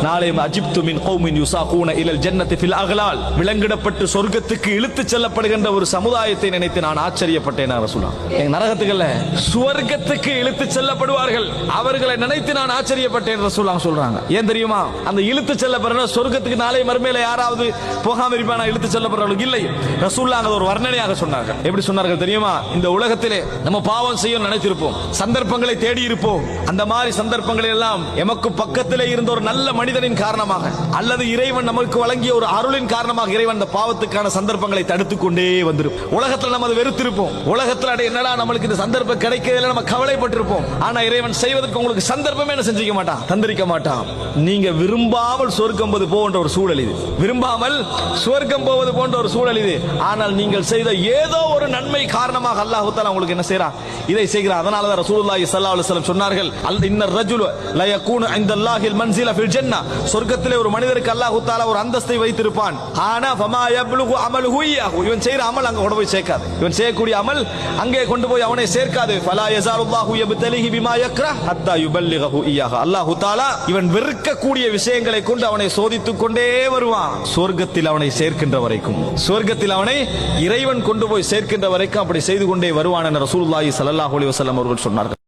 நாளை அஜிப்து மின் கௌமின் யுசாகூன இலல் ஜன்னதி ஃபில் அக்லால், விலங்கிடப்பட்டு சொர்க்கத்துக்கு இழுத்துச் செல்லப்படுகின்ற ஒரு சமுதாயத்தை நினைத்து நான் ஆச்சரியப்பட்டேன் ரசூலா. எங்க நரகத்துக்குள்ள சுவர்க்கத்துக்கு இழுத்துச் செல்லப்படுவார்கள், அவர்களை நினைத்து நான் ஆச்சரியப்பட்டேன் ரசூலா சொல்றாங்க. ஏன் தெரியுமா? அந்த இழுத்துச் செல்லப்படுற சொர்க்கத்துக்கு நாளை மறுமையில யாராவது போகாம இருப்பானா? இழுத்துச் செல்லப்படுறவர்கள் இல்லை. ரசூலா ஒரு வர்ணனையாக சொன்னார்கள். எப்படி சொன்னார்கள் தெரியுமா? இந்த உலகத்திலே நம்ம பாவம் செய்ய நினைத்திருப்போம், சந்தர்ப்பங்களை தேடி இருப்போம். அந்த மாதிரி சந்தர்ப்பங்களை எல்லாம் எமக்கு பக்கத்திலே இருந்த ஒரு நல்ல மனிதனின் காரணமாக அல்லது இறைவன் நமக்கு வழங்கிய ஒரு அருளின் காரணமாக இறைவன் அந்த பாவத்துக்கான சந்தர்ப்பங்களை தடுத்துக் கொண்டே வந்திருப்போம். உலகத்தில் நம்ம வெறுத்திருப்போம். உலகத்தில் என்னடா நம்மளுக்கு இந்த சந்தர்ப்பம் கிடைக்கல நம்ம கவலைப்பட்டிருப்போம். ஆனா இறைவன் செய்வதற்கு உங்களுக்கு சந்தர்ப்பமே என்ன செஞ்சிக்க மாட்டான், தந்திரிக்க மாட்டான். நீங்க விரும்பாமல் சொர்க்கம் போன்ற ஒரு சூழல் இது, விரும்பாமல் சொர்க்கம் போவது போன்ற ஒரு சூழல் இது. ஆனால் நீங்கள் செய்த ஏதோ ஒரு நன்மை காரணமாக அல்லாஹ் தஆலா உங்களுக்கு என்ன செய்றான், இதை செய்கிறார். அதனால தான் ரசூலுல்லாஹி ஸல்லல்லாஹு அலைஹி வஸல்லம் சொன்னார்கள், இன்னர் ரஜுல லா யகூனு இன்தல்லாஹில் மன்சில ஃபில் ஜன்னah, சொர்க்கத்திலே ஒரு மனிதருக்கு அல்லாஹ் தஆலா ஒரு அந்தஸ்தை வைத்திருப்பான். ஆனா ஃபமா யப்லுகு அமலுஹு இய்யாஹு, இவன் செய்யற அமல் அங்க கொண்டு போய் சேர்க்காது, இவன் செய்யக்கூடிய அமல் அங்கே கொண்டு போய் அவனை சேர்க்காது. ஃபலா யஸாலுல்லாஹு யப்தலிஹி பிமா யக்ரஹ் ஹத்தா யுபல்லிகஹு இய்யாஹு, அல்லாஹ் தஆலா இவன் வெறுக்கக்கூடிய விஷயங்களை கொண்டு அவனை சோதித்துக் கொண்டே வருவான், சொர்க்கத்தில் அவனை சேர்க்கின்ற வரைக்கும், சொர்க்கத்தில் அவனை இறைவன் கொண்டு போய் சேர்க்கின்ற வரைக்கும் அப்படி செய்து கொண்டே வருவான் என ரசூலுல்லாஹி ஸல்லல்லாஹு அலைஹி வஸல்லம் அவர்கள் சொன்னார்கள்.